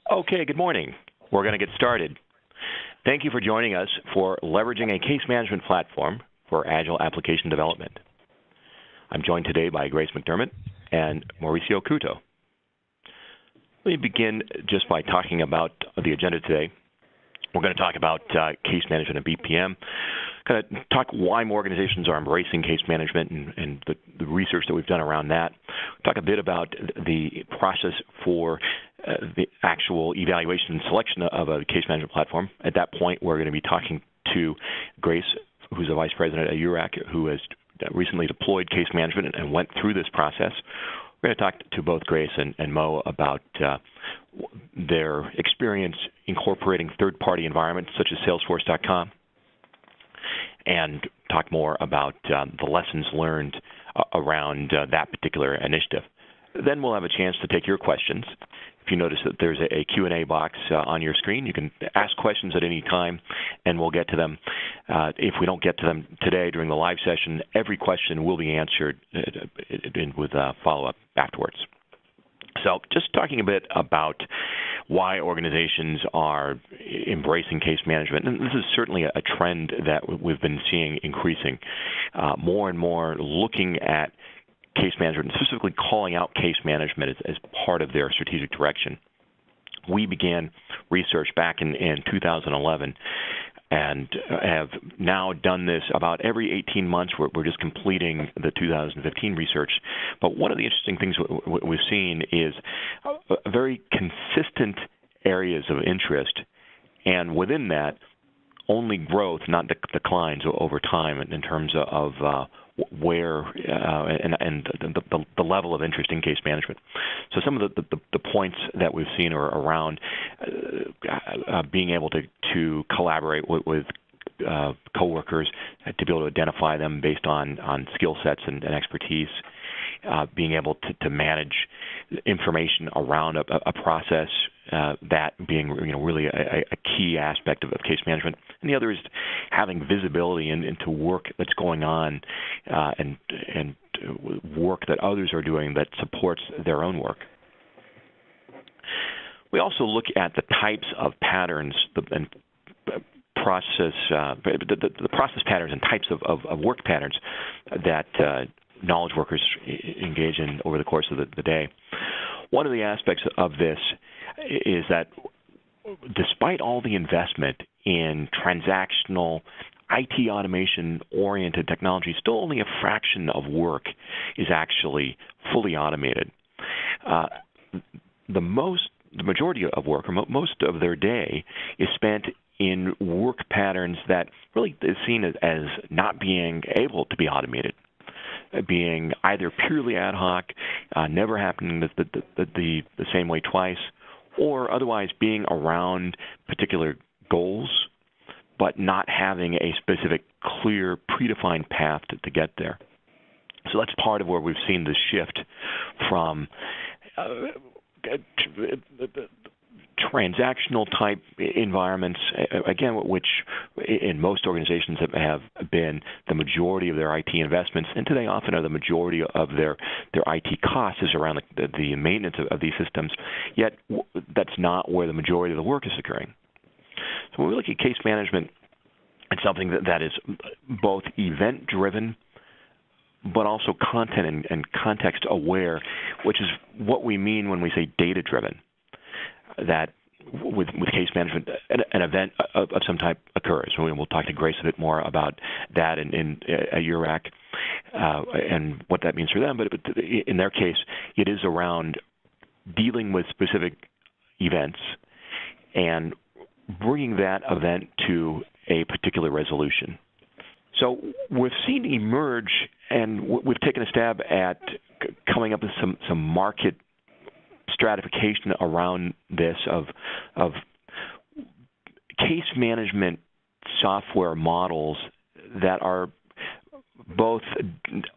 Okay, good morning. We're going to get started. Thank you for joining us for Leveraging a Case Management Platform for Agile Application Development. I'm joined today by Grace McDermott and Mauricio Couto. Let me begin just by talking about the agenda today. We're going to talk about case management and BPM, kind of talk why more organizations are embracing case management and the research that we've done around that. Talk a bit about the process for the actual evaluation and selection of a case management platform. At that point, we're going to be talking to Grace, who's a vice president at URAC, who has recently deployed case management and went through this process. We're going to talk to both Grace and Mo about their experience incorporating third-party environments such as Salesforce.com, and talk more about the lessons learned around that particular initiative. Then we'll have a chance to take your questions. If you notice that there's a Q&A box on your screen, you can ask questions at any time, and we'll get to them. If we don't get to them today during the live session, every question will be answered with a follow-up afterwards. So just talking a bit about why organizations are embracing case management, and this is certainly a trend that we've been seeing increasing. More and more looking at case management, and specifically calling out case management as part of their strategic direction. We began research back in 2011 and have now done this about every 18 months. We're just completing the 2015 research. But one of the interesting things we've seen is very consistent areas of interest, and within that, only growth, not declines over time in terms of where and the level of interest in case management. So some of the points that we've seen are around being able to collaborate with coworkers, to be able to identify them based on skill sets and expertise, being able to manage information around a process, that being really a key aspect of case management. And the other is having visibility into work that's going on and work that others are doing that supports their own work. We also look at the types of patterns and process patterns and types of work patterns that knowledge workers engage in over the course of the day. One of the aspects of this is that despite all the investment in transactional IT automation-oriented technology, still only a fraction of work is actually fully automated. The majority of work, or most of their day, is spent in work patterns that really is seen as not being able to be automated, being either purely ad hoc, never happening the same way twice, or otherwise being around particular goals, but not having a specific, clear, predefined path to get there. So that's part of where we've seen the shift from transactional type environments, again, which in most organizations have been the majority of their IT investments, and today often are the majority of their IT costs is around the maintenance of these systems, yet that's not where the majority of the work is occurring. So when we look at case management, it's something that is both event-driven but also content and context-aware, which is what we mean when we say data-driven. That with case management, an event of some type occurs. We'll talk to Grace a bit more about that in URAC and what that means for them. But in their case, it is around dealing with specific events and bringing that event to a particular resolution. So we've seen emerge, and we've taken a stab at coming up with some market stratification around this of case management software models that are both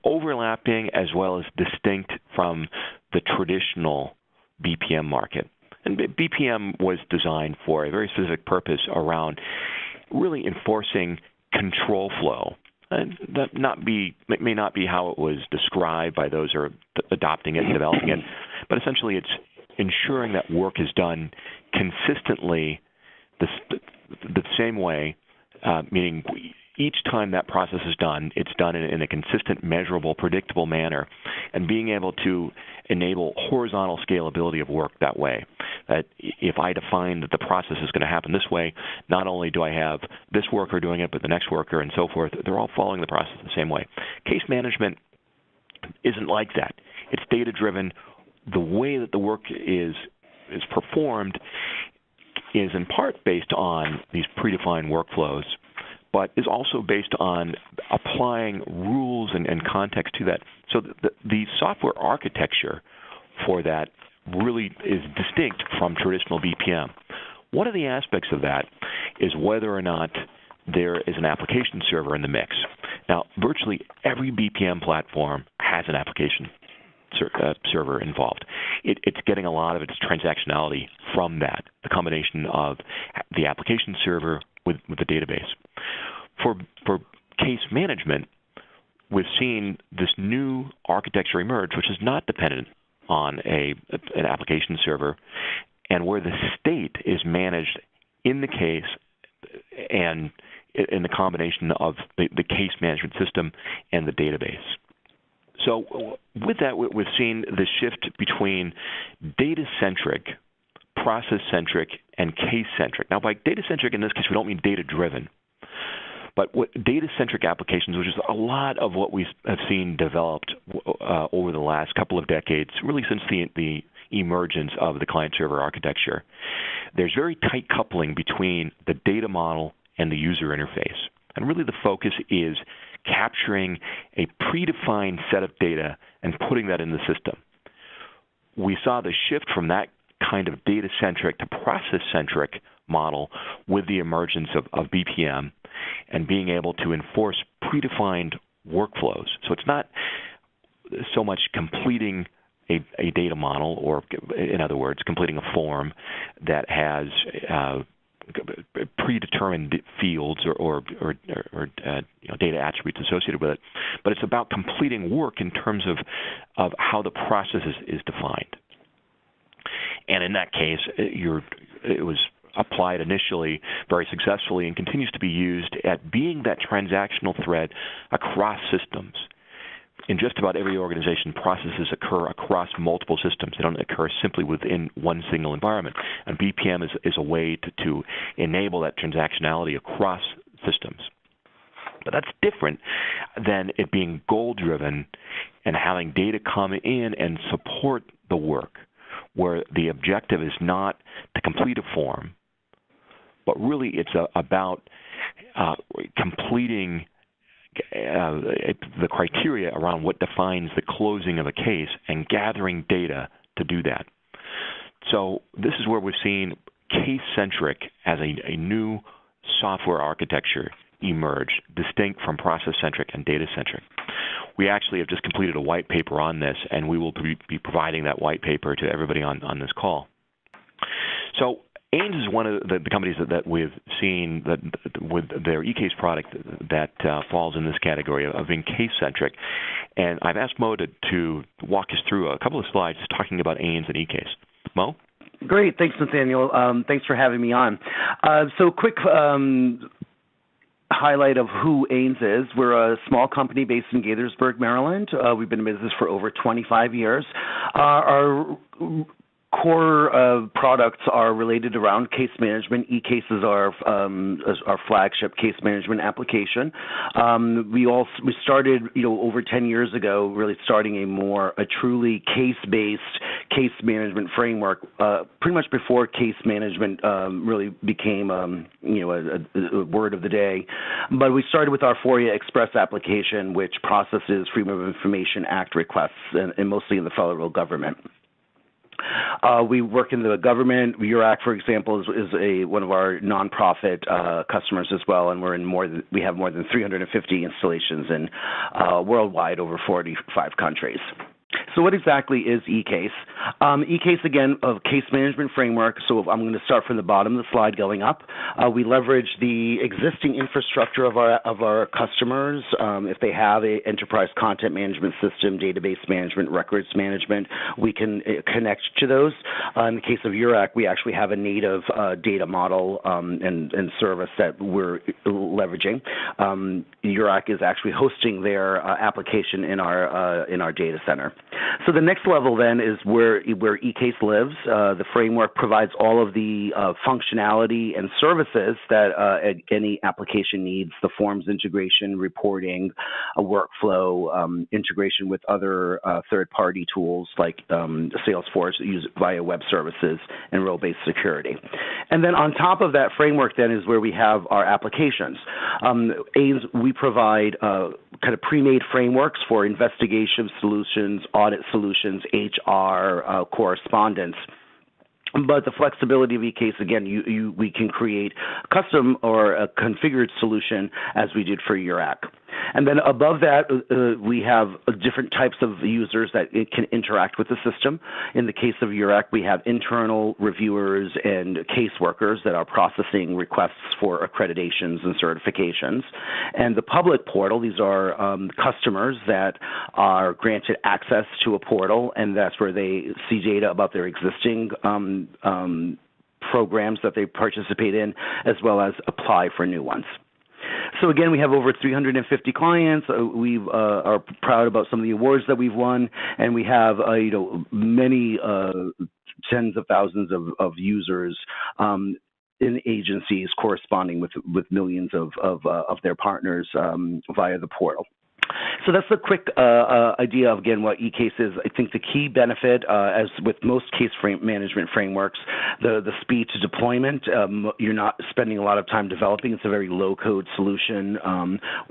overlapping as well as distinct from the traditional BPM market. And BPM was designed for a very specific purpose around really enforcing control flow. And that may not be how it was described by those who are adopting it and developing it, but essentially it's ensuring that work is done consistently the same way, meaning each time that process is done, it's done in a consistent, measurable, predictable manner, and being able to enable horizontal scalability of work that way. That if I define that the process is going to happen this way, not only do I have this worker doing it, but the next worker and so forth, they're all following the process the same way. Case management isn't like that. It's data-driven. The way that the work is performed is in part based on these predefined workflows, but is also based on applying rules and context to that. So the software architecture for that really is distinct from traditional BPM. One of the aspects of that is whether or not there is an application server in the mix. Now, virtually every BPM platform has an application server involved. It's getting a lot of its transactionality from that, the combination of the application server with the database. For case management, we've seen this new architecture emerge, which is not dependent on an application server, and where the state is managed in the case and in the combination of the case management system and the database. So with that, we've seen the shift between data-centric, process-centric, and case-centric. Now, by data-centric in this case, we don't mean data-driven. But what data-centric applications, which is a lot of what we have seen developed over the last couple of decades, really since the emergence of the client-server architecture, there's very tight coupling between the data model and the user interface. And really the focus is capturing a predefined set of data and putting that in the system. We saw the shift from that kind of data-centric to process-centric model with the emergence of BPM and being able to enforce predefined workflows. So it's not so much completing a data model, or in other words, completing a form that has predetermined fields or data attributes associated with it, but it's about completing work in terms of how the process is defined. And in that case, it was applied initially very successfully and continues to be used at being that transactional thread across systems. In just about every organization, processes occur across multiple systems. They don't occur simply within one single environment. And BPM is a way to enable that transactionality across systems. But that's different than it being goal-driven and having data come in and support the work, where the objective is not to complete a form, but really it's about completing the criteria around what defines the closing of a case and gathering data to do that. So this is where we've seen case-centric as a new software architecture emerge, distinct from process-centric and data-centric. We actually have just completed a white paper on this, and we will be providing that white paper to everybody on this call. So AINS is one of the companies that we've seen that with their eCase product that falls in this category of being case-centric. And I've asked Mo to walk us through a couple of slides talking about AINS and eCase. Mo? Great. Thanks, Nathaniel. Thanks for having me on. So quick highlight of who AINS is. We're a small company based in Gaithersburg, Maryland. We've been in business for over 25 years. Our core products are related around case management. eCase is our flagship case management application. We started, over 10 years ago, really starting a truly case-based case management framework, pretty much before case management really became, a word of the day. But we started with our FOIA Express application, which processes Freedom of Information Act requests, and mostly in the federal government. We work in the government. URAC, for example, is one of our nonprofit customers as well, and we have more than 350 installations in worldwide, over 45 countries. So what exactly is eCase? eCase, again, a case management framework. So I'm going to start from the bottom of the slide going up. We leverage the existing infrastructure of our customers. If they have an enterprise content management system, database management, records management, we can connect to those. In the case of URAC, we actually have a native data model and service that we're leveraging. URAC is actually hosting their application in our data center. So the next level then is where eCase lives. The framework provides all of the functionality and services that any application needs: the forms integration, reporting, a workflow, integration with other third-party tools like Salesforce used via web services and role-based security. And then on top of that framework then is where we have our applications. AINS, we provide kind of pre-made frameworks for investigation solutions, audit solutions, HR, correspondence. But the flexibility of eCase, again, we can create custom or a configured solution as we did for URAC. And then above that, we have different types of users that can interact with the system. In the case of URAC, we have internal reviewers and caseworkers that are processing requests for accreditations and certifications. And the public portal, these are customers that are granted access to a portal, and that's where they see data about their existing programs that they participate in, as well as apply for new ones. So again, we have over 350 clients. We are proud about some of the awards that we've won, and we have many tens of thousands of users in agencies corresponding with millions of their partners via the portal. So that's a quick idea of, again, what eCase is. I think the key benefit, as with most case management frameworks, the speed to deployment. You're not spending a lot of time developing. It's a very low-code solution.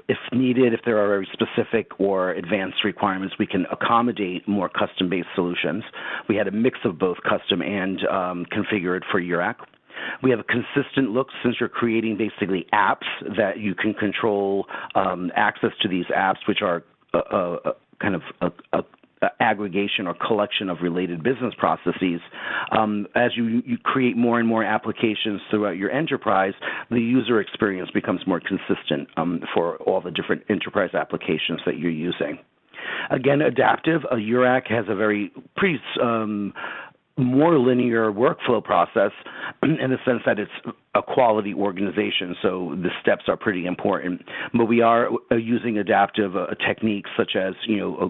If needed, if there are very specific or advanced requirements, we can accommodate more custom-based solutions. We had a mix of both custom and configured for URAC. We have a consistent look since you're creating basically apps that you can control access to these apps, which are kind of a aggregation or collection of related business processes. As you create more and more applications throughout your enterprise, the user experience becomes more consistent for all the different enterprise applications that you're using. Again, adaptive. URAC has a pretty more linear workflow process in the sense that it's a quality organization, so the steps are pretty important. But we are using adaptive techniques such as,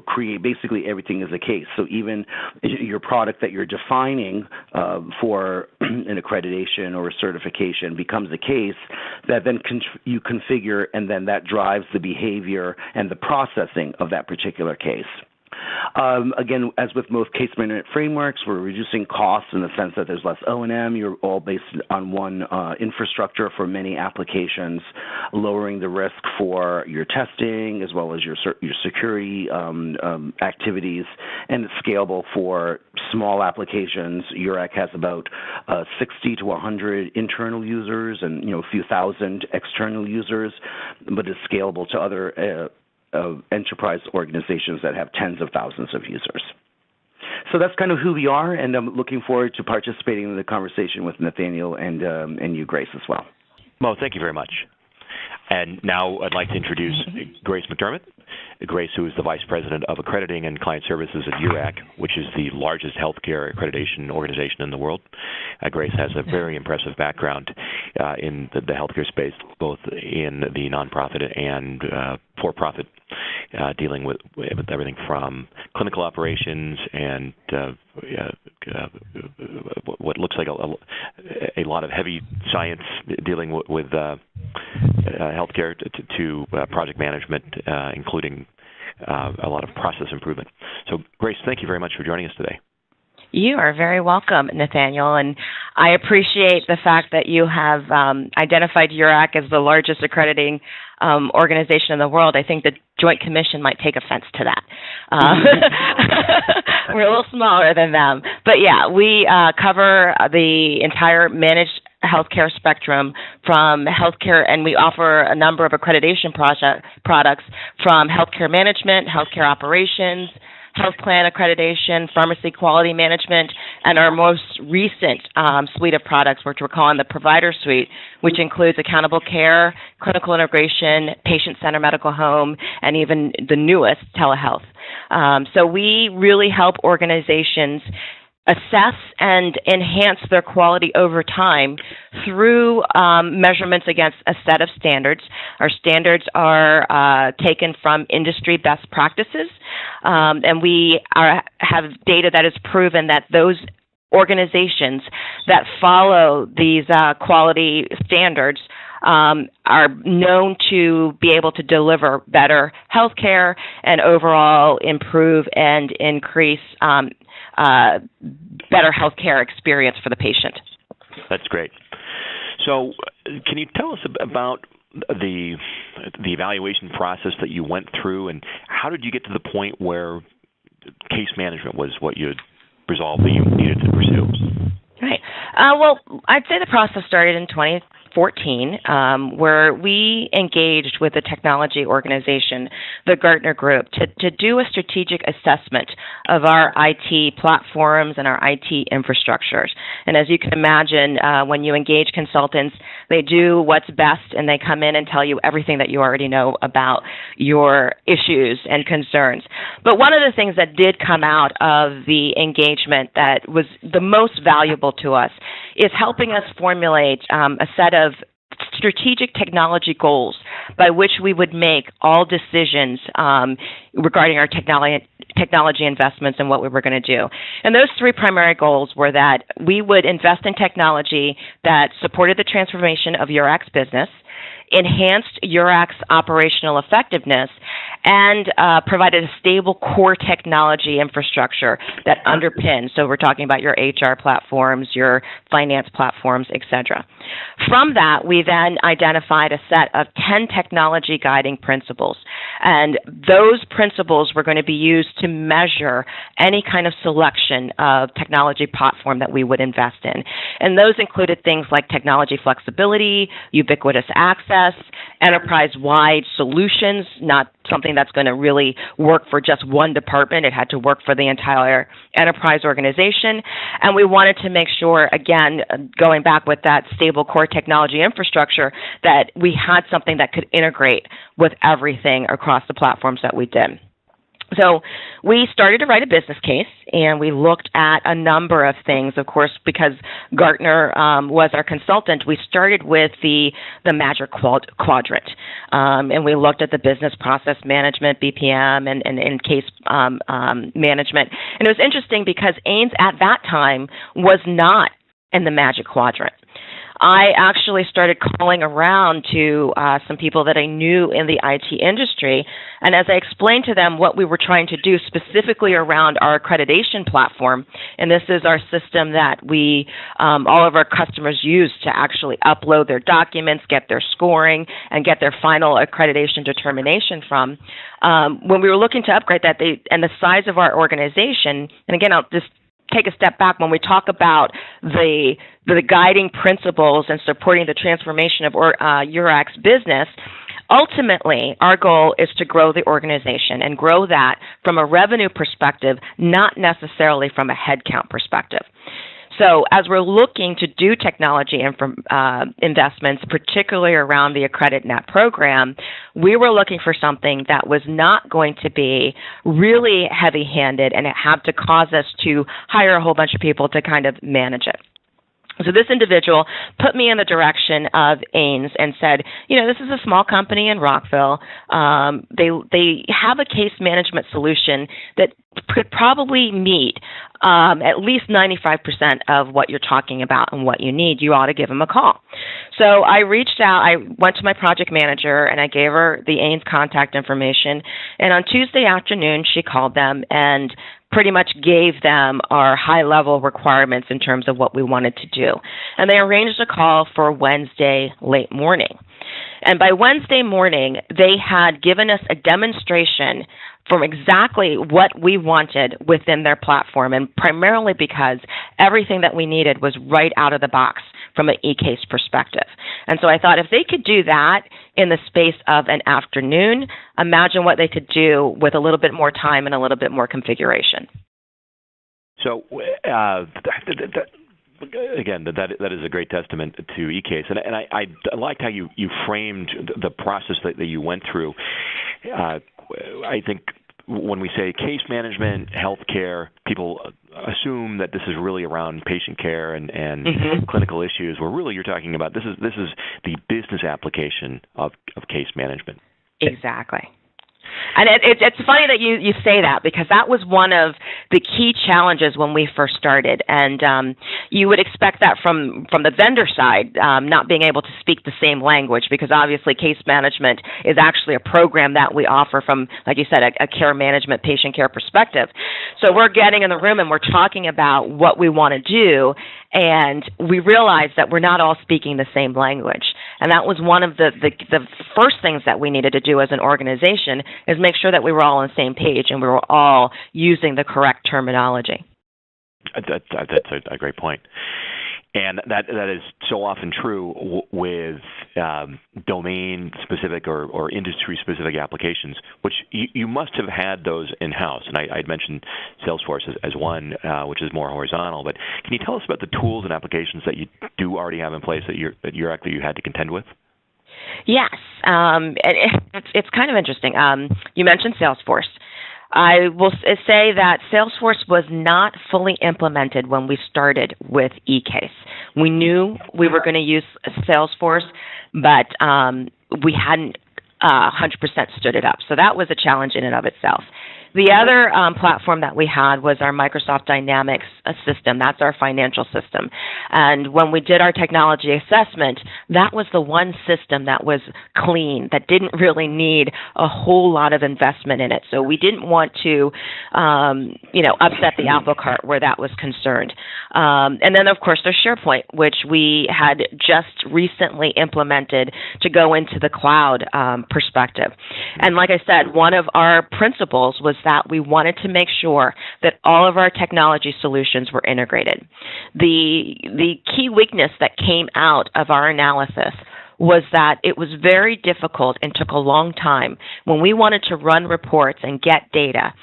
create basically everything as a case. So even your product that you're defining for an accreditation or a certification becomes a case that then you configure, and then that drives the behavior and the processing of that particular case. Again, as with most case management frameworks, we're reducing costs in the sense that there's less O&M. You're all based on one infrastructure for many applications, lowering the risk for your testing as well as your security activities, and it's scalable for small applications. URAC has about 60 to 100 internal users and a few thousand external users, but it's scalable to other enterprise organizations that have tens of thousands of users. So that's kind of who we are, and I'm looking forward to participating in the conversation with Nathaniel and you, Grace, as well. Mo, thank you very much. And now I'd like to introduce Grace McDermott. Grace, who is the Vice President of Accrediting and Client Services at URAC, which is the largest healthcare accreditation organization in the world. Grace has a very impressive background in the healthcare space, both in the nonprofit and for-profit, dealing with everything from clinical operations and what looks like a lot of heavy science dealing with healthcare to project management, including a lot of process improvement. So, Grace, thank you very much for joining us today. You are very welcome, Nathaniel, and I appreciate the fact that you have identified URAC as the largest accrediting organization in the world. I think the Joint Commission might take offense to that. We're a little smaller than them. But yeah, we cover the entire managed healthcare spectrum from healthcare, and we offer a number of accreditation products from healthcare management, healthcare operations, health plan accreditation, pharmacy quality management, and our most recent suite of products, which we're calling the Provider Suite, which includes accountable care, clinical integration, patient-centered medical home, and even the newest, telehealth. So we really help organizations assess and enhance their quality over time through measurements against a set of standards. Our standards are taken from industry best practices, and we have data that has proven that those organizations that follow these quality standards are known to be able to deliver better health care and overall improve and increase better healthcare experience for the patient. That's great. So can you tell us about the evaluation process that you went through, and how did you get to the point where case management was what you had resolved that you needed to pursue? Right. Well, I'd say the process started in 2014, where we engaged with a technology organization, the Gartner Group, to do a strategic assessment of our IT platforms and our IT infrastructures. And as you can imagine, when you engage consultants, they do what's best, and they come in and tell you everything that you already know about your issues and concerns. But one of the things that did come out of the engagement that was the most valuable to us is helping us formulate a set of strategic technology goals by which we would make all decisions regarding our technology investments and what we were going to do. And those three primary goals were that we would invest in technology that supported the transformation of URAC's business, enhanced URAC's operational effectiveness, and provided a stable core technology infrastructure that underpins. So we're talking about your HR platforms, your finance platforms, et cetera. From that, we then identified a set of 10 technology guiding principles. And those principles were going to be used to measure any kind of selection of technology platform that we would invest in. And those included things like technology flexibility, ubiquitous access, enterprise-wide solutions, not something that's going to really work for just one department. It had to work for the entire enterprise organization. And we wanted to make sure, again, going back with that stable core technology infrastructure, that we had something that could integrate with everything across the platforms that we did. So we started to write a business case, and we looked at a number of things. Of course, because Gartner was our consultant, we started with the Magic Quadrant, and we looked at the business process management, BPM, and case management. And it was interesting because AINS at that time was not in the Magic Quadrant. I actually started calling around to some people that I knew in the IT industry, and as I explained to them what we were trying to do specifically around our accreditation platform, and this is our system that we, all of our customers use to actually upload their documents, get their scoring, and get their final accreditation determination from. When we were looking to upgrade that, and the size of our organization, and again, I'll just take a step back when we talk about the guiding principles and supporting the transformation of URAC's business. Ultimately, our goal is to grow the organization and grow that from a revenue perspective, not necessarily from a headcount perspective. So as we're looking to do technology investments, particularly around the AccreditNet program, we were looking for something that was not going to be really heavy-handed, and it had to cause us to hire a whole bunch of people to kind of manage it. So this individual put me in the direction of AINS and said, this is a small company in Rockville. They have a case management solution that could probably meet at least 95% of what you're talking about and what you need. You ought to give them a call. So I reached out. I went to my project manager, and I gave her the AINS contact information. And on Tuesday afternoon, she called them and pretty much gave them our high-level requirements in terms of what we wanted to do. And they arranged a call for Wednesday late morning. And by Wednesday morning, they had given us a demonstration from exactly what we wanted within their platform, and primarily because everything that we needed was right out of the box from an eCase perspective. And so I thought if they could do that in the space of an afternoon, imagine what they could do with a little bit more time and a little bit more configuration. So, again, that is a great testament to eCase, and I liked how you framed the process that you went through. I think when we say case management, healthcare, people assume that this is really around patient care and clinical issues. Where really you're talking about this is the business application of case management. Exactly. And it's funny that you say that, because that was one of the key challenges when we first started. And you would expect that from the vendor side, not being able to speak the same language, because obviously case management is actually a program that we offer from, like you said, a care management, patient care perspective. So we're getting in the room and we're talking about what we want to do, and we realized that we're not all speaking the same language. And that was one of the first things that we needed to do as an organization, is make sure that we were all on the same page and we were all using the correct terminology. That's a great point. And that is so often true with domain-specific or industry-specific applications, which you must have had those in-house. And I'd mentioned Salesforce as one, which is more horizontal. But can you tell us about the tools and applications that you do already have in place that you had to contend with? Yes, it's kind of interesting. You mentioned Salesforce. I will say that Salesforce was not fully implemented when we started with eCase. We knew we were going to use Salesforce, but we hadn't 100% stood it up. So that was a challenge in and of itself. The other platform that we had was our Microsoft Dynamics system. That's our financial system. And when we did our technology assessment, that was the one system that was clean, that didn't really need a whole lot of investment in it. So we didn't want to, upset the apple cart where that was concerned. And then, of course, there's SharePoint, which we had just recently implemented to go into the cloud perspective. And like I said, one of our principles was that we wanted to make sure that all of our technology solutions were integrated. The key weakness that came out of our analysis was that it was very difficult and took a long time when we wanted to run reports and get data.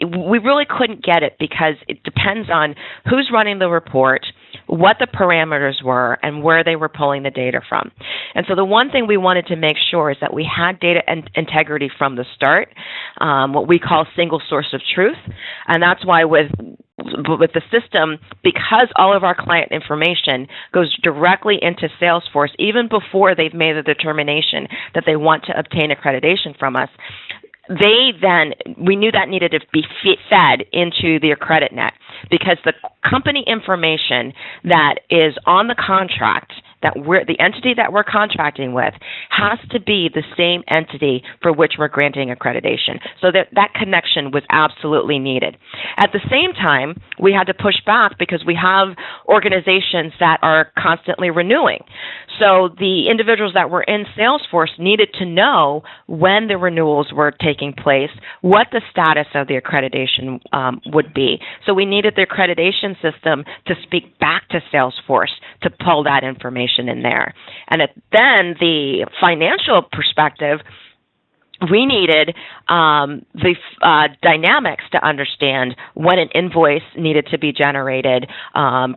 We really couldn't get it because it depends on who's running the report, what the parameters were, and where they were pulling the data from. And so the one thing we wanted to make sure is that we had data integrity from the start, what we call single source of truth. And that's why with the system, because all of our client information goes directly into Salesforce, even before they've made the determination that they want to obtain accreditation from us, we knew that needed to be fed into the AccreditNet, because the company information that is on the contract, the entity that we're contracting with, has to be the same entity for which we're granting accreditation. So that connection was absolutely needed. At the same time, we had to push back because we have organizations that are constantly renewing. So the individuals that were in Salesforce needed to know when the renewals were taking place, what the status of the accreditation would be. So we needed the accreditation system to speak back to Salesforce to pull that information in there. And then the financial perspective, we needed the dynamics to understand when an invoice needed to be generated,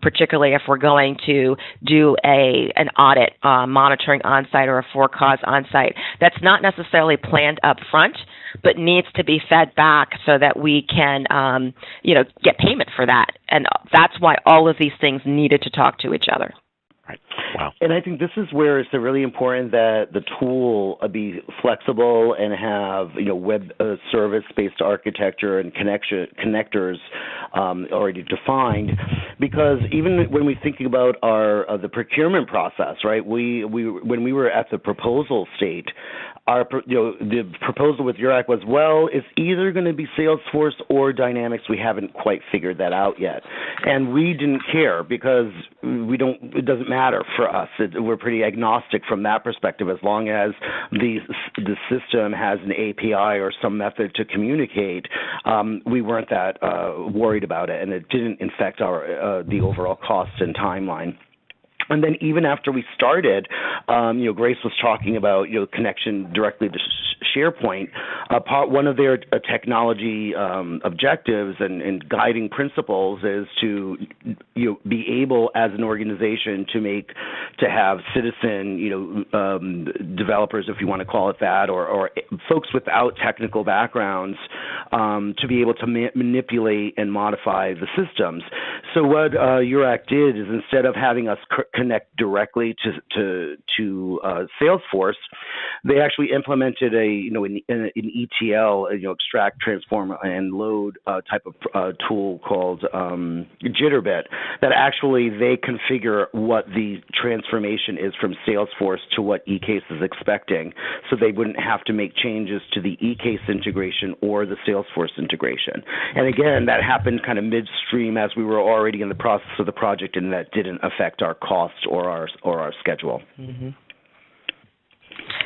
particularly if we're going to do an audit, monitoring on-site or a for-cause on-site. That's not necessarily planned up front, but needs to be fed back so that we can, get payment for that. And that's why all of these things needed to talk to each other. Wow. And I think this is where it's really important that the tool be flexible and have web service-based architecture and connectors already defined. Because even when we think about the procurement process, right? When we were at the proposal state, the proposal with URAC was, it's either going to be Salesforce or Dynamics. We haven't quite figured that out yet, and we didn't care because it doesn't matter for us. We're pretty agnostic from that perspective, as long as the system has an API or some method to communicate. We weren't that worried about it, and it didn't affect the overall cost and timeline. And then even after we started, Grace was talking about, connection directly to SharePoint. One of their technology objectives and guiding principles is to be able, as an organization, to have citizen developers, if you want to call it that, or folks without technical backgrounds, to be able to manipulate and modify the systems. So what URAC did is, instead of having us connect directly to Salesforce, they actually implemented an ETL, extract, transform, and load type of tool called Jitterbit, that actually they configure what the transformation is from Salesforce to what eCase is expecting, so they wouldn't have to make changes to the eCase integration or the Salesforce integration. And again, that happened kind of midstream as we were already in the process of the project, and that didn't affect our cost or our schedule. Mm-hmm.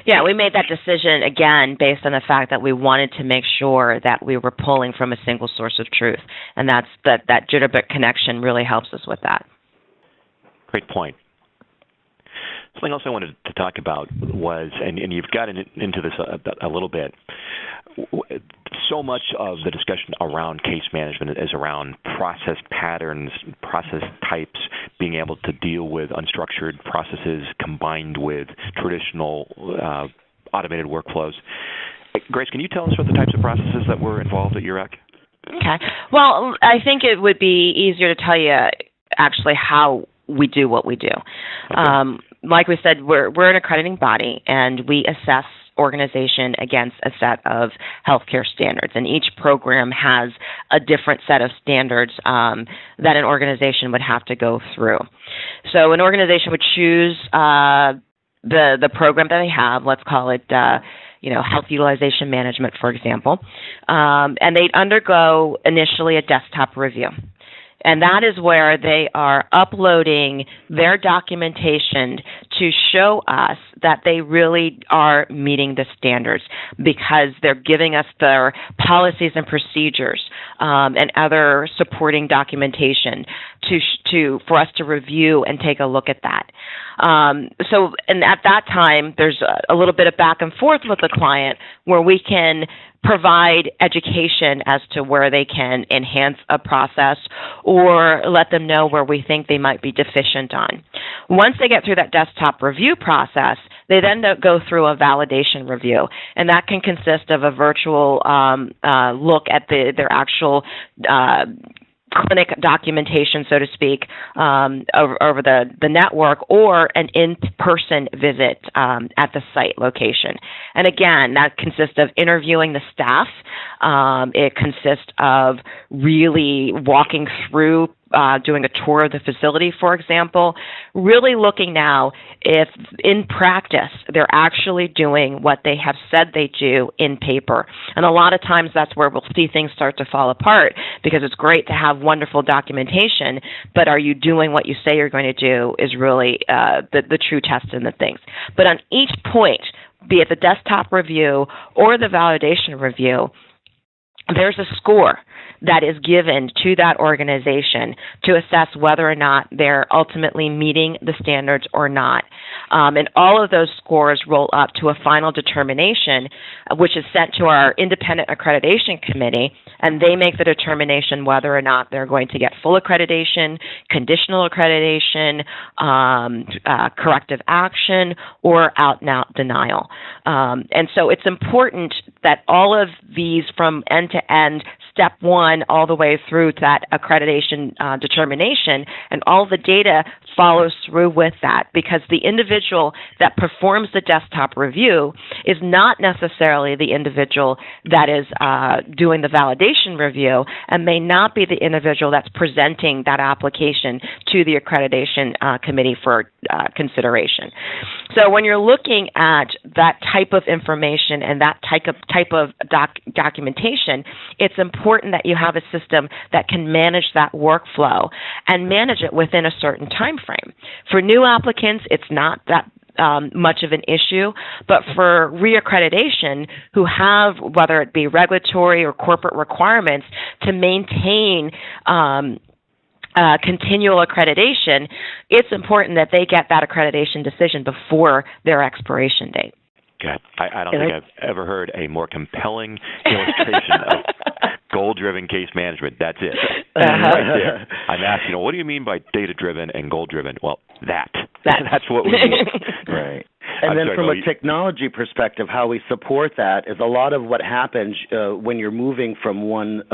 Yeah, we made that decision, again, based on the fact that we wanted to make sure that we were pulling from a single source of truth, and that Jitterbit connection really helps us with that. Great point. Something else I wanted to talk about was, and you've gotten into this a little bit, so much of the discussion around case management is around process patterns, process types, being able to deal with unstructured processes combined with traditional automated workflows. Grace, can you tell us what the types of processes that were involved at URAC? Okay. Well, I think it would be easier to tell you actually how we do what we do. Okay. Like we said, we're an accrediting body, and we assess organization against a set of healthcare standards, and each program has a different set of standards that an organization would have to go through. So an organization would choose the program that they have. Let's call it health utilization management, for example, and they'd undergo initially a desktop review. And that is where they are uploading their documentation to show us that they really are meeting the standards, because they're giving us their policies and procedures and other supporting documentation for us to review and take a look at that. And at that time, there's a little bit of back and forth with the client where we can provide education as to where they can enhance a process or let them know where we think they might be deficient on. Once they get through that desktop review process, they then go through a validation review, and that can consist of a virtual look at their actual clinic documentation, so to speak, over the network, or an in-person visit at the site location. And again, that consists of interviewing the staff. It consists of really walking through, doing a tour of the facility, for example, really looking now if in practice they're actually doing what they have said they do in paper. And a lot of times that's where we'll see things start to fall apart, because it's great to have wonderful documentation, but are you doing what you say you're going to do is really the true test in the things. But on each point, be it the desktop review or the validation review, there's a score that is given to that organization to assess whether or not they're ultimately meeting the standards or not. And all of those scores roll up to a final determination, which is sent to our independent accreditation committee, and they make the determination whether or not they're going to get full accreditation, conditional accreditation, corrective action, or out-and-out denial. And so it's important that all of these, from end to end, step one all the way through to that accreditation determination, and all the data follows through with that, because the individual that performs the desktop review is not necessarily the individual that is doing the validation review, and may not be the individual that's presenting that application to the accreditation committee for consideration. So when you're looking at that type of information and that type of documentation, it's important that you have a system that can manage that workflow and manage it within a certain time frame. For new applicants, it's not that much of an issue, but for reaccreditation, who have, whether it be regulatory or corporate requirements to maintain continual accreditation, it's important that they get that accreditation decision before their expiration date. Okay. I don't think I've ever heard a more compelling illustration of goal-driven case management. That's it. Right there. I'm asking, what do you mean by data-driven and goal-driven? Well, that's what we mean. Right. And then from a technology perspective, how we support that is a lot of what happens when you're moving from one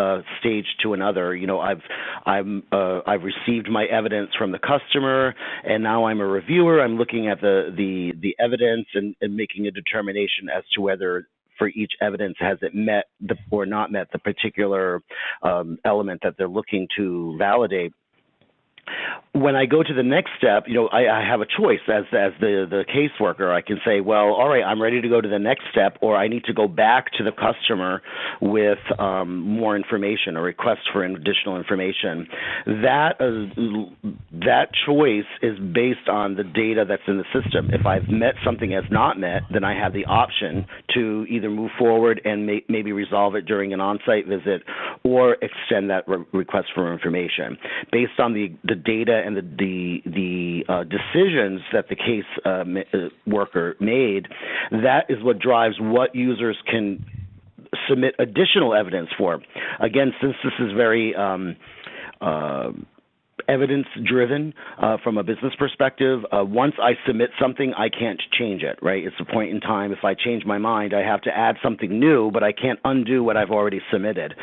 stage to another. I've received my evidence from the customer, and now I'm a reviewer. I'm looking at the evidence and making a determination as to whether for each evidence has it met or not met the particular element that they're looking to validate. When I go to the next step, I have a choice as the caseworker. I can say, well, all right, I'm ready to go to the next step, or I need to go back to the customer with more information, a request for additional information. That choice is based on the data that's in the system. If I've met something as not met, then I have the option to either move forward and maybe resolve it during an on-site visit, or extend that request for information based on the data and the decisions that the case worker made. That is what drives what users can submit additional evidence for. Again, since this is very evidence-driven from a business perspective, once I submit something, I can't change it, right? It's a point in time. If I change my mind, I have to add something new, but I can't undo what I've already submitted.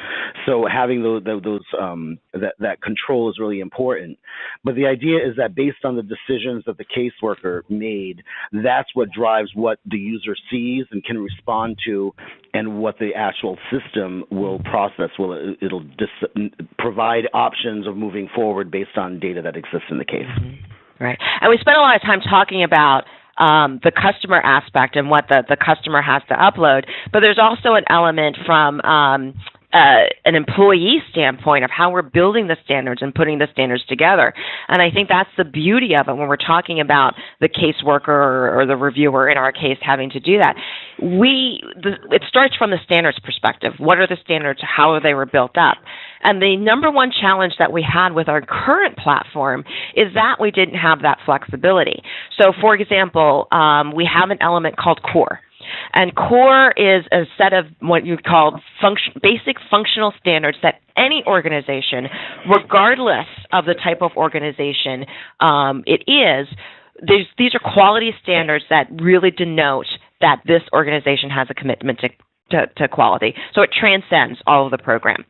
So having that control is really important. But the idea is that based on the decisions that the caseworker made, that's what drives what the user sees and can respond to, and what the actual system will process. It'll provide options of moving forward based on data that exists in the case. Mm-hmm. Right. And we spent a lot of time talking about the customer aspect and what the customer has to upload, but there's also an element from an employee standpoint of how we're building the standards and putting the standards together. And I think that's the beauty of it when we're talking about the caseworker or the reviewer, in our case, having to do that. It starts from the standards perspective. What are the standards? How are they were built up? And the number one challenge that we had with our current platform is that we didn't have that flexibility. So, for example, we have an element called core. And core is a set of what you call basic functional standards that any organization, regardless of the type of organization it is, these are quality standards that really denote that this organization has a commitment to quality. So it transcends all of the program.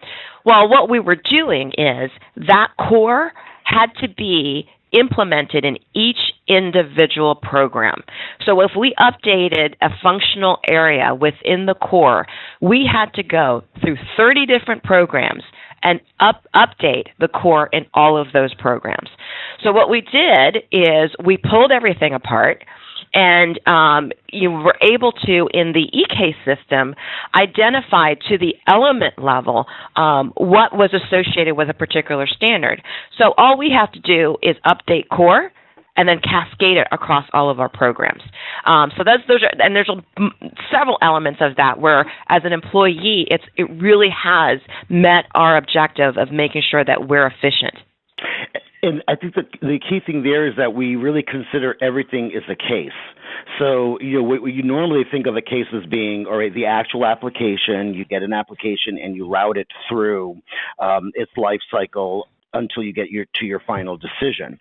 Well, what we were doing is that core had to be implemented in each individual program. So if we updated a functional area within the core, we had to go through 30 different programs and update the core in all of those programs. So what we did is we pulled everything apart, and you were able to, in the eCase system, identify to the element level what was associated with a particular standard. So all we have to do is update core and then cascade it across all of our programs. So there's several elements of that where, as an employee, it really has met our objective of making sure that we're efficient. And I think that the key thing there is that we really consider everything as a case. So, what you normally think of a case as being, all right, the actual application, you get an application and you route it through its life cycle until you get to your final decision.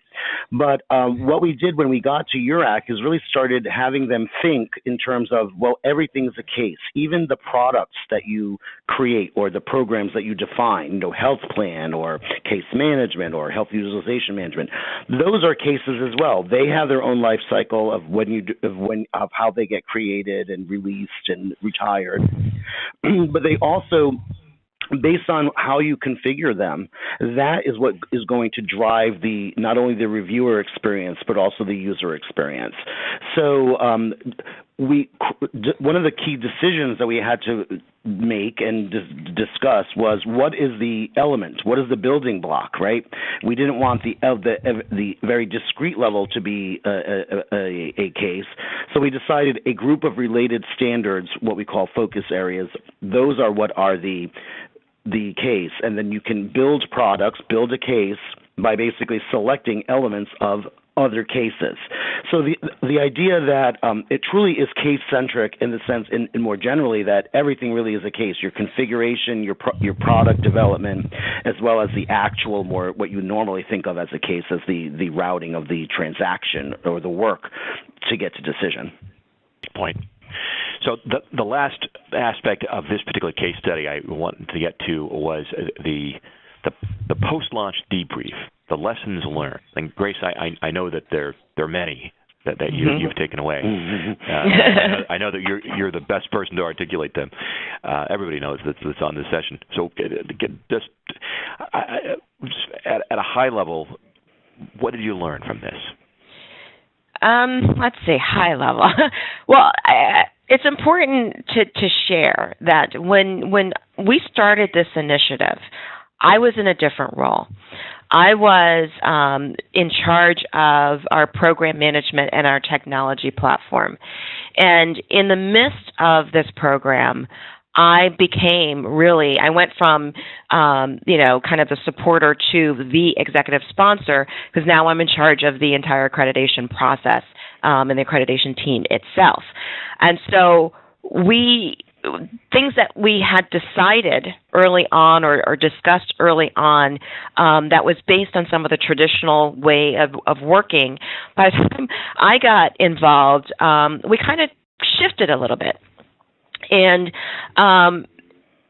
But what we did when we got to URAC is really started having them think in terms of, well, everything's a case. Even the products that you create or the programs that you define, health plan or case management or health utilization management, those are cases as well. They have their own life cycle of of how they get created and released and retired. But they also, based on how you configure them, that is what is going to drive not only the reviewer experience, but also the user experience. So one of the key decisions that we had to make and discuss was, what is the element? What is the building block, right? We didn't want the very discrete level to be a case. So we decided a group of related standards, what we call focus areas, those are what are the case, and then you can build products, build a case, by basically selecting elements of other cases. So the idea that it truly is case-centric in the sense, in more generally, that everything really is a case. Your configuration, your product development, as well as the actual more what you normally think of as a case, as the routing of the transaction or the work to get to decision. Point. So the last aspect of this particular case study I wanted to get to was the post-launch debrief, the lessons learned. And Grace, I know that there are many that you've taken away. I know that you're the best person to articulate them. Everybody knows that's on this session. So just at a high level, what did you learn from this? Let's see, high level. Well, it's important to share that when we started this initiative, I was in a different role. I was in charge of our program management and our technology platform. And in the midst of this program, I went from, kind of the supporter to the executive sponsor, because now I'm in charge of the entire accreditation process and the accreditation team itself. And so things that we had decided early on or discussed early on that was based on some of the traditional way of working, by the time I got involved, we kind of shifted a little bit. And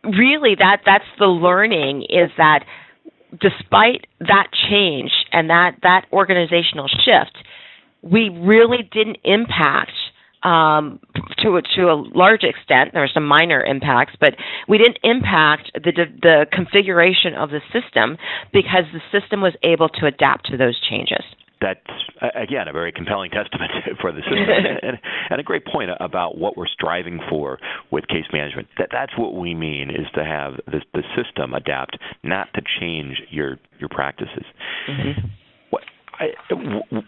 really that's the learning, is that despite that change and that organizational shift, we really didn't impact to a large extent. There were some minor impacts, but we didn't impact the configuration of the system because the system was able to adapt to those changes. That's, again, a very compelling testament for the system and a great point about what we're striving for with case management. That's what we mean, is to have the system adapt, not to change your practices. Mm-hmm.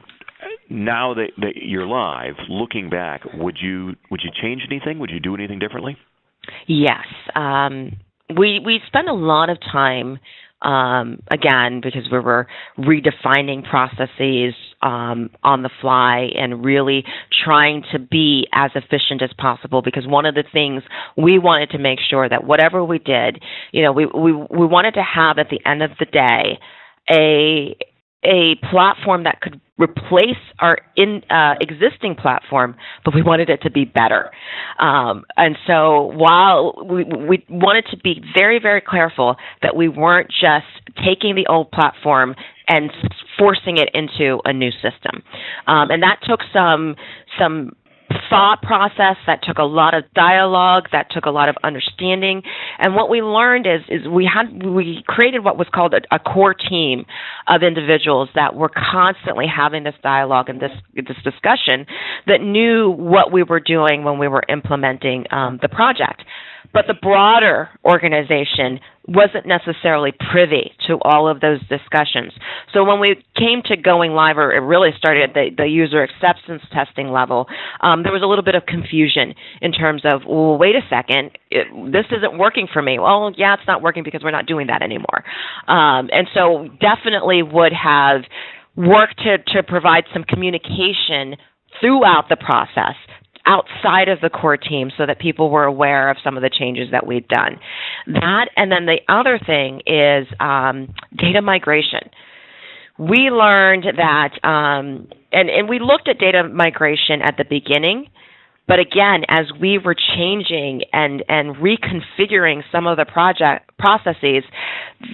Now that you're live, looking back, would you change anything? Would you do anything differently? Yes. We spent a lot of time, again, because we were redefining processes on the fly and really trying to be as efficient as possible, because one of the things we wanted to make sure that whatever we did, we wanted to have at the end of the day a platform that could replace our existing platform, but we wanted it to be better. And so while we wanted to be very, very careful that we weren't just taking the old platform and forcing it into a new system. And that took some thought process, that took a lot of dialogue, that took a lot of understanding. And what we learned is we created what was called a core team of individuals that were constantly having this dialogue and this discussion, that knew what we were doing when we were implementing the project. But the broader organization wasn't necessarily privy to all of those discussions. So when we came to going live, or it really started at the user acceptance testing level, there was a little bit of confusion in terms of, well, wait a second, this isn't working for me. Well, yeah, it's not working because we're not doing that anymore. And so definitely would have worked to provide some communication throughout the process outside of the core team, so that people were aware of some of the changes that we'd done. That, and then the other thing is data migration. We learned that, and we looked at data migration at the beginning, but again, as we were changing and reconfiguring some of the project processes,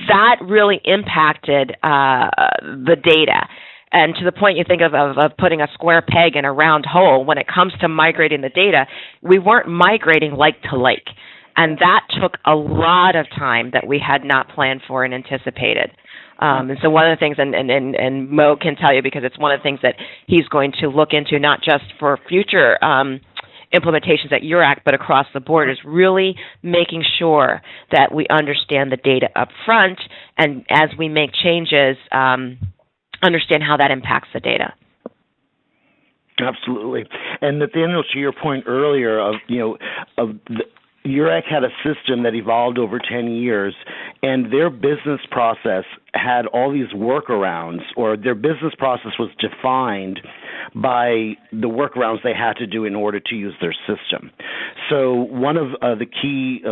that really impacted the data. And to the point you think of putting a square peg in a round hole, when it comes to migrating the data, we weren't migrating like to like. And that took a lot of time that we had not planned for and anticipated. And so one of the things, and Mo can tell you, because it's one of the things that he's going to look into, not just for future implementations at URAC, but across the board, is really making sure that we understand the data up front, and as we make changes, understand how that impacts the data. Absolutely. And Nathaniel, to your point earlier URAC had a system that evolved over 10 years, and their business process had all these workarounds, or their business process was defined by the workarounds they had to do in order to use their system. So one of the key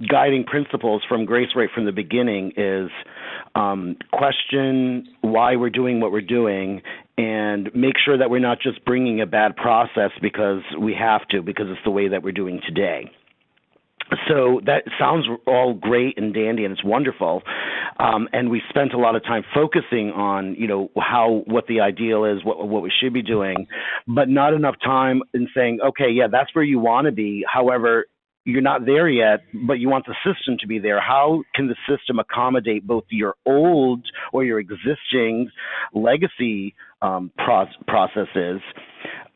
guiding principles from Grace right from the beginning is question why we're doing what we're doing, and make sure that we're not just bringing a bad process because we have to, because it's the way that we're doing today. So that sounds all great and dandy, and it's wonderful. And we spent a lot of time focusing on, what the ideal is, what we should be doing, but not enough time in saying, okay, yeah, that's where you want to be. However, you're not there yet, but you want the system to be there. How can the system accommodate both your old or your existing legacy processes,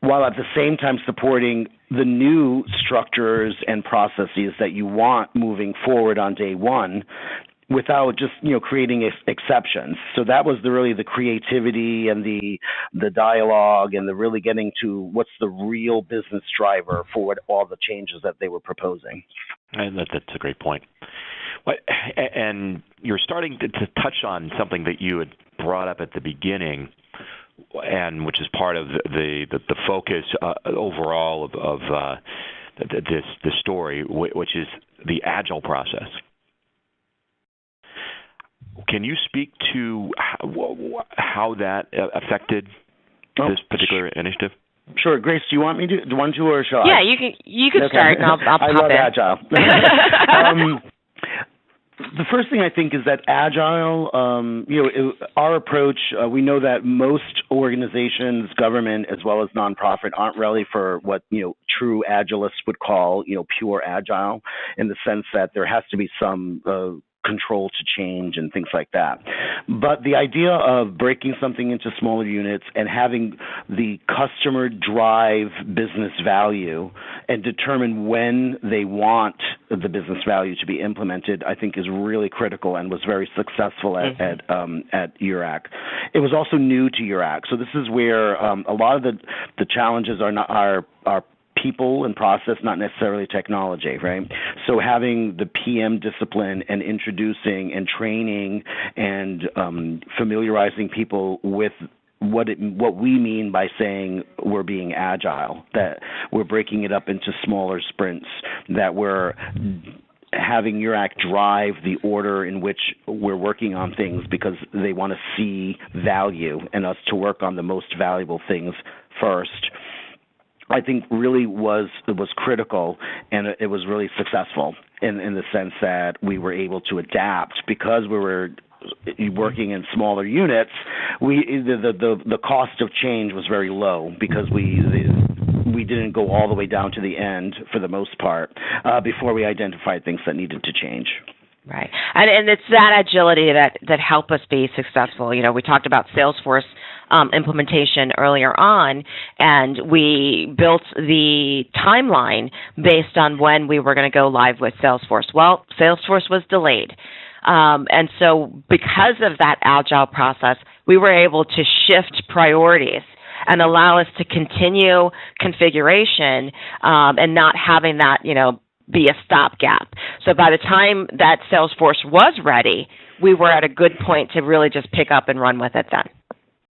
while at the same time supporting the new structures and processes that you want moving forward on day one, without just creating exceptions. So that was really the creativity and the dialogue, and the really getting to what's the real business driver for all the changes that they were proposing. And that's a great point. And you're starting to touch on something that you had brought up at the beginning, and which is part of the focus overall of this story, which is the Agile process. Can you speak to how that affected this particular initiative? Sure. Grace, do you want me to, or shall I? Yeah, you can start, and I'll pop I love in. Agile. The first thing I think is that Agile, our approach, we know that most organizations, government as well as nonprofit, aren't really for what, true Agilists would call, pure Agile, in the sense that there has to be some control to change and things like that. But the idea of breaking something into smaller units and having the customer drive business value and determine when they want the business value to be implemented, I think is really critical and was very successful at URAC. It was also new to URAC. So this is where a lot of the challenges are people and process, not necessarily technology, right? So having the PM discipline and introducing and training and familiarizing people with what we mean by saying we're being agile, that we're breaking it up into smaller sprints, that we're having URAC drive the order in which we're working on things because they want to see value and us to work on the most valuable things first, I think really was critical, and it was really successful in the sense that we were able to adapt because we were working in smaller units. The cost of change was very low because we didn't go all the way down to the end for the most part before we identified things that needed to change. Right, and it's that agility that helped us be successful. We talked about Salesforce implementation earlier on, and we built the timeline based on when we were going to go live with Salesforce. Well, Salesforce was delayed. And so because of that agile process, we were able to shift priorities and allow us to continue configuration and not having that, be a stopgap. So by the time that Salesforce was ready, we were at a good point to really just pick up and run with it then.